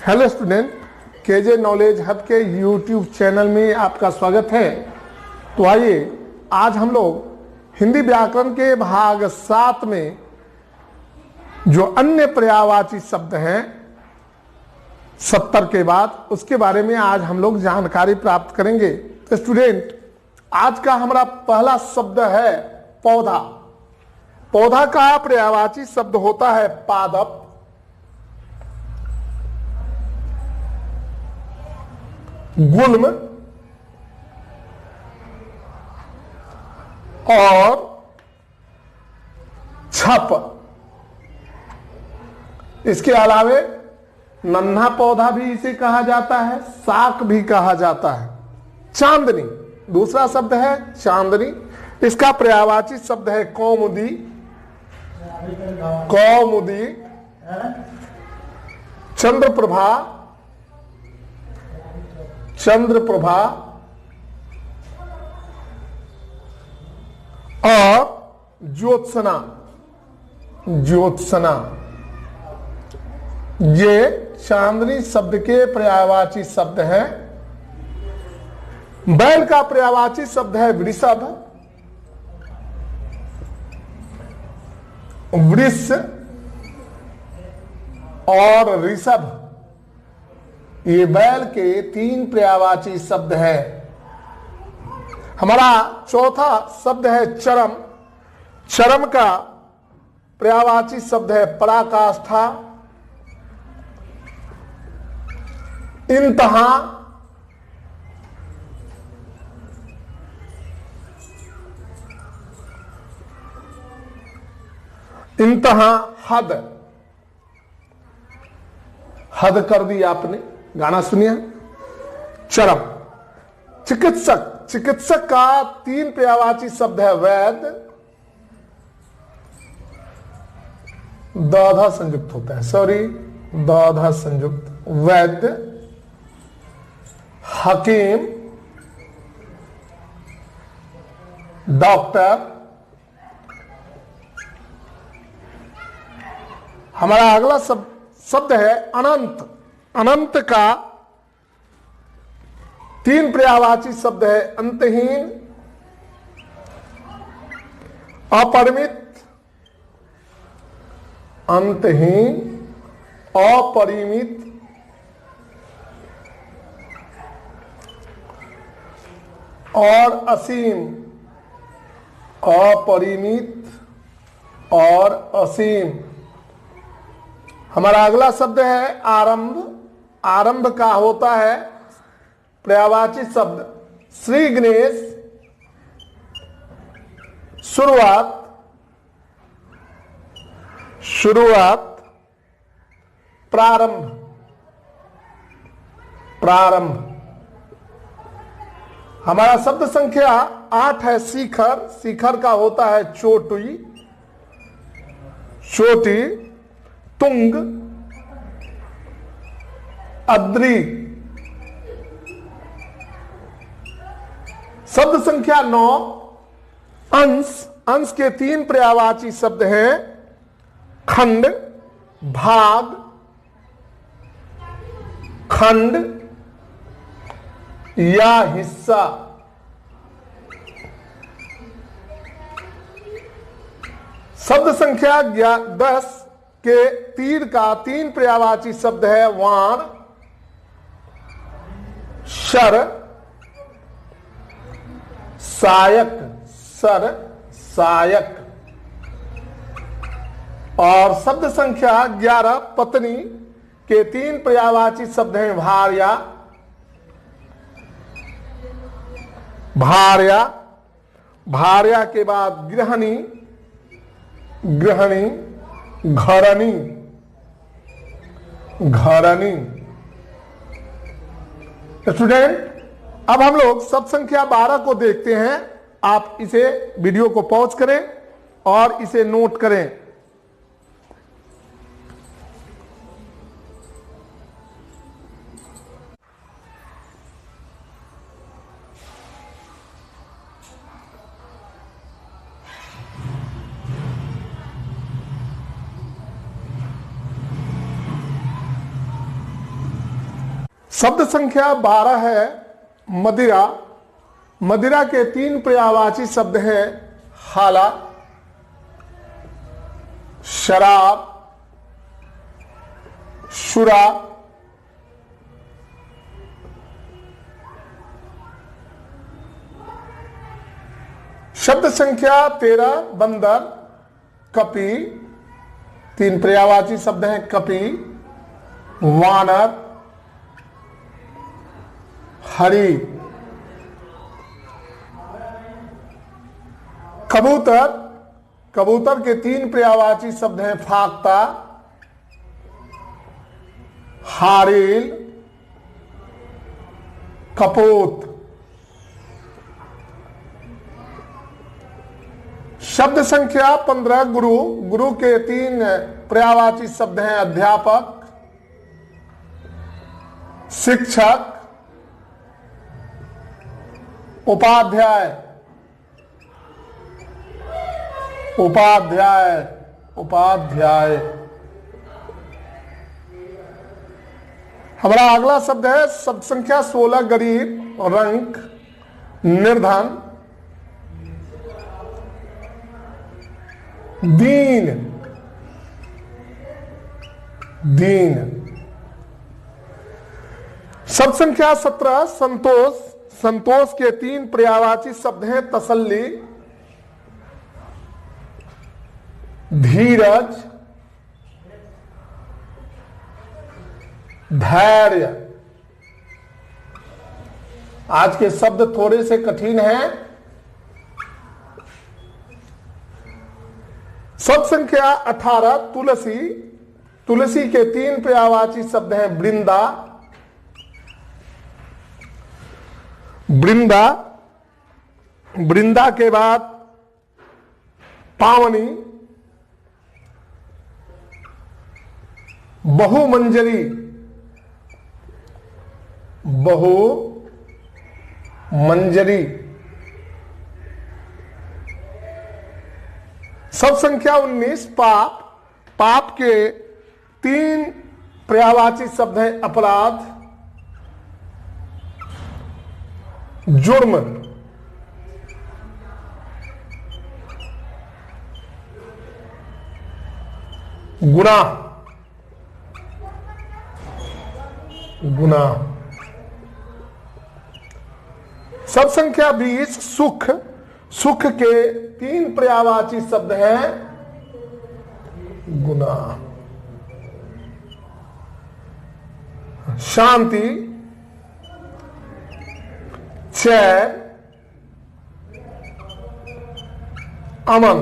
Hello student, KJ knowledge hub के YouTube channel में आपका स्वागत है। तो आइए आज हम लोग हिंदी व्याकरण के भाग 7 में जो अन्य पर्यायवाची शब्द हैं 70 के बाद, उसके बारे में आज हम लोग जानकारी प्राप्त करेंगे। तो स्टूडेंट, आज का हमारा पहला शब्द है पौधा। पौधा का पर्यायवाची शब्द होता है पादप, गुल्म और छप। इसके अलावे नन्हा पौधा भी इसे कहा जाता है, शाक भी कहा जाता है। चांदनी दूसरा शब्द है चांदनी। इसका पर्यायवाची शब्द है कौमुदी। कौमुदी, चंद्रप्रभा, चंद्रप्रभा और ज्योत्सना। ज्योत्सना ये चांदनी शब्द के पर्यायवाची शब्द हैं। बैल का पर्यायवाची शब्द है वृषभ। वृष और ऋषभ ये बैल के 3 पर्यायवाची शब्द है। हमारा चौथा शब्द है चरम। चरम का पर्यायवाची शब्द है पराकाष्ठा, इंतहा, इंतहा हद। हद कर दी आपने, गाना सुनिए। चरम। चिकित्सक। चिकित्सक का 3 पर्यायवाची शब्द है वैद्य। दधा संयुक्त होता है, सॉरी, दधा संयुक्त। वैद्य, हकीम, डॉक्टर। हमारा अगला शब्द है अनंत। अनंत का 3 पर्यायवाची शब्द है अंतहीन, अपरिमित, अंतहीन, अपरिमित और असीम। अपरिमित और असीम। हमारा अगला शब्द है आरंभ। आरंभ का होता है पर्यायवाची शब्द श्री गणेश, शुरुआत, शुरुआत, प्रारंभ, प्रारंभ। हमारा शब्द संख्या 8 है शिखर। शिखर का होता है चोटी, चोटी, तुंग, अद्री। शब्द संख्या 9 अंश। अंश के 3 पर्यायवाची शब्द हैं खंड, भाग, खंड या हिस्सा। शब्द संख्या 10 के तीर का 3 पर्यायवाची शब्द है वाण, शर, सायक। सर, सायक। और शब्द संख्या 11 पत्नी के 3 पर्यायवाची शब्द हैं भार्या, भार्या। भार्या के बाद गृहिणी, गृहिणी, घरनी, घरनी। स्टूडेंट, अब हम लोग शब्द संख्या 12 को देखते हैं। आप इसे वीडियो को पॉज करें और इसे नोट करें। शब्द संख्या 12 है मदिरा। मदिरा के 3 पर्यायवाची शब्द हैं हाला, शराब, शुरा। शब्द संख्या 13 बंदर, कपि। 3 पर्यायवाची शब्द हैं कपि, वानर, हरि। कबूतर। कबूतर के 3 पर्यायवाची शब्द हैं फाख्ता, हारिल, कपोत। शब्द संख्या 15 गुरु। गुरु के 3 पर्यायवाची शब्द हैं अध्यापक, शिक्षक, उपाध्याय। उपाध्याय, उपाध्याय। हमारा अगला शब्द है शब्द संख्या 16 गरीब, रंक, निर्धन, दीन। दीन। शब्द संख्या 17 संतोष। संतोष के 3 पर्यायवाची शब्द हैं तसल्ली, धीरज, धैर्य। आज के शब्द थोड़े से कठिन हैं। शब्द संख्या 18 तुलसी। तुलसी के 3 पर्यायवाची शब्द हैं वृंदा, वृंदा। वृंदा के बाद पावनी, बहुमंजरी, बहुमंजरी। शब्द संख्या 19 पाप। पाप के 3 पर्यायवाची शब्द हैं अपराध, जुर्म, गुनाह, गुनाह। शब्द संख्या 20 सुख। सुख के 3 पर्यायवाची शब्द हैं गुनाह, शांति, चैन, अमन।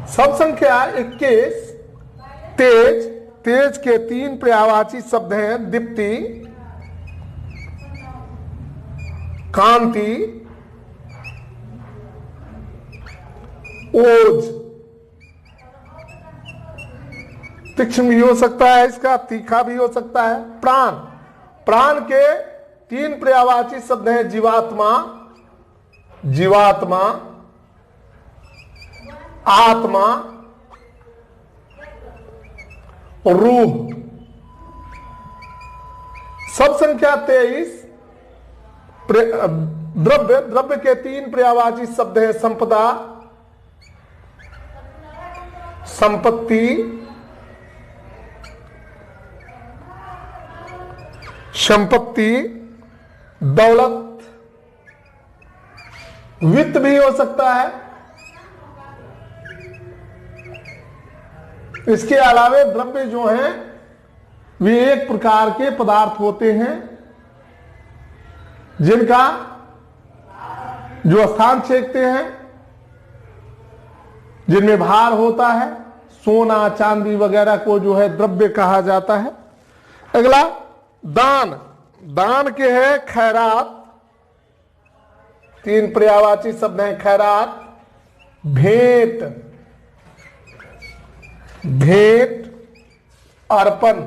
शब्द संख्या 21 तेज। तेज के 3 पर्यायवाची शब्द हैं दीप्ति, कांति, ओज। तीक्ष्ण भी हो सकता है इसका, तीखा भी हो सकता है। प्राण। प्राण के 3 पर्यायवाची शब्द हैं जीवात्मा, जीवात्मा, आत्मा, रूह। शब्द संख्या 23 द्रव्य। द्रव्य के 3 पर्यायवाची शब्द हैं संपदा, संपत्ति, संपत्ति, दौलत, वित्त भी हो सकता है। इसके अलावे द्रव्य जो हैं वे एक प्रकार के पदार्थ होते हैं जिनका जो स्थान छेकते हैं, जिनमें भार होता है। सोना चांदी वगैरह को जो है द्रव्य कहा जाता है। अगला दान। दान के है खैरात। 3 पर्यायवाची शब्द हैं खैरात, भेंट, भेंट, अर्पण।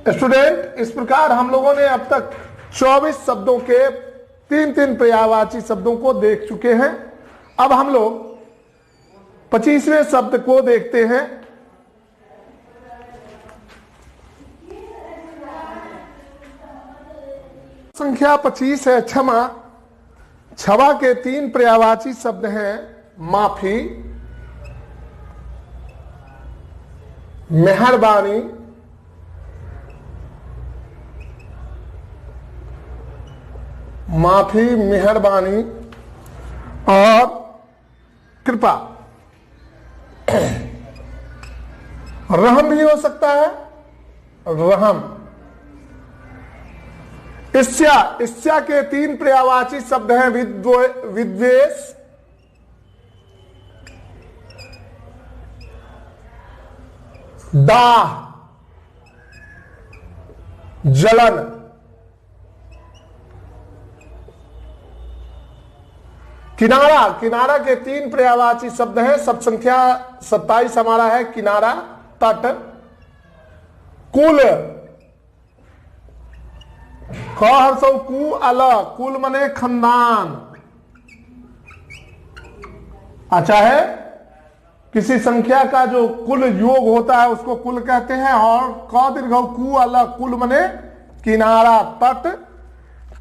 स्टूडेंट, इस प्रकार हम लोगों ने अब तक 24 शब्दों के 3 पर्यायवाची शब्दों को देख चुके हैं। अब हम लोग 25वें शब्द को देखते हैं। संख्या 25 है क्षमा। क्षमा के 3 पर्यायवाची शब्द हैं माफी, मेहरबानी, माफी, मेहरबानी और कृपा। रहम भी हो सकता है, रहम। ईर्ष्या, ईर्ष्या के 3 पर्यायवाची शब्द हैं विद्वेष, दाह, जलन। किनारा, किनारा के 3 पर्यायवाची शब्द हैं, सब संख्या 27 हमारा है। किनारा, तट, कुल। कु अल, कुल मने खानदान। अच्छा है, किसी संख्या का जो कुल योग होता है उसको कुल कहते हैं। और क दीर्घ कु अल, कुल मने किनारा, तट,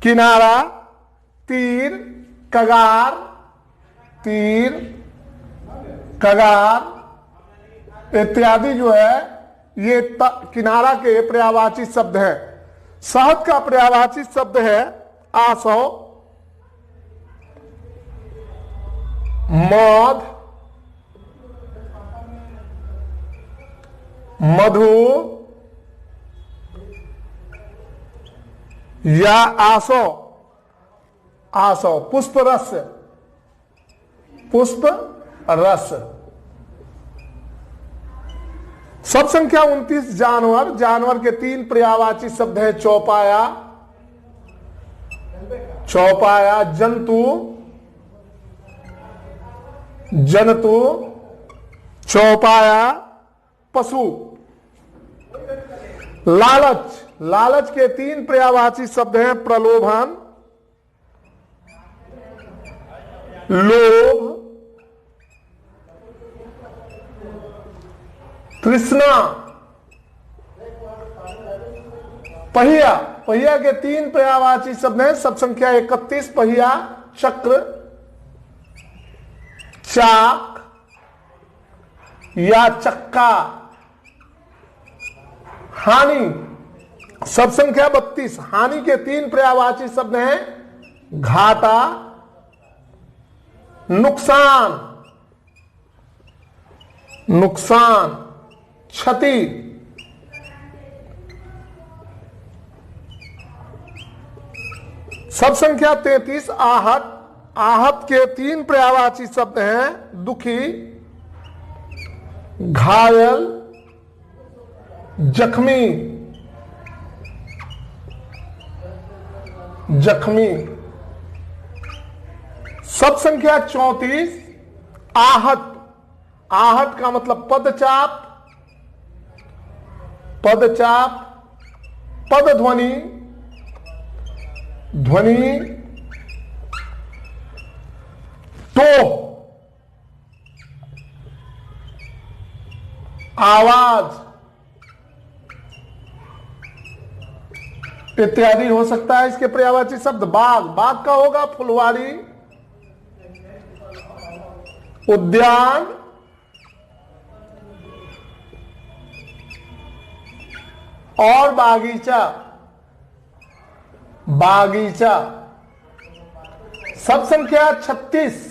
किनारा, तीर, कगार, तीर, कगार इत्यादि जो है ये किनारा के पर्यायवाची शब्द है। शहद का पर्यायवाची शब्द है आसो, मध, मधु या आसो, आसो। पुष्प रस, पुष्प रस। सब संख्या 29 जानवर, जानवर के 3 पर्यायवाची शब्द है चौपाया, चौपाया, जंतु, जंतु, चौपाया, पशु। लालच, लालच के 3 पर्यायवाची शब्द हैं प्रलोभन, लोभ, तृष्णा। पहिया, पहिया के 3 पर्यायवाची शब्द हैं सब संख्या 31 पहिया, चक्र, चाक या चक्का। हानि, सब संख्या 32, हानि के 3 पर्यायवाची शब्द हैं घाटा, नुकसान, नुकसान, क्षति। सब संख्या 33 आहत, आहत के 3 पर्यायवाची शब्द हैं दुखी, घायल, जख्मी, जख्मी। सब संख्या 34 आहत, आहट का मतलब पदचाप, पदचाप, पद ध्वनि, ध्वनि, तो आवाज इत्यादि हो सकता है। इसके पर्यायवाची शब्द बाग, बाग का होगा फुलवारी, उद्यान, और बागीचा, बागीचा। सब संख्या 36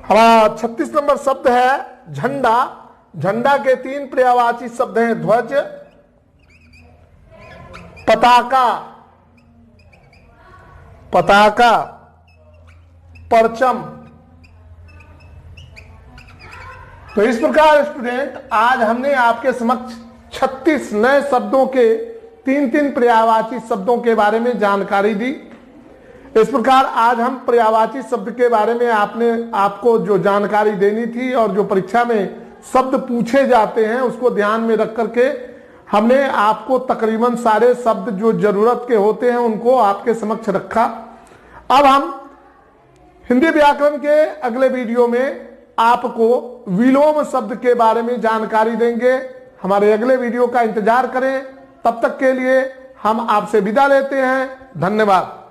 हमारा 36 नंबर शब्द है झंडा, झंडा के 3 पर्यायवाची शब्द हैं ध्वज, पताका, पताका, परचम। तो इस प्रकार स्टूडेंट आज हमने आपके समक्ष 36 नए शब्दों के 3-3 पर्यायवाची शब्दों के बारे में जानकारी दी। इस प्रकार आज हम पर्यायवाची शब्द के बारे में आपको जो जानकारी देनी थी और जो परीक्षा में शब्द पूछे जाते हैं उसको ध्यान में रख करके हमने आपको तकरीबन सारे शब्द जो जरूरत के होते हैं उनको आपके समक्ष रखा। अब हम हिंदी व्याकरण के अगले वीडियो में आपको विलोम शब्द के बारे में जानकारी देंगे। हमारे अगले वीडियो का इंतजार करें। तब तक के लिए हम आपसे विदा लेते हैं। धन्यवाद।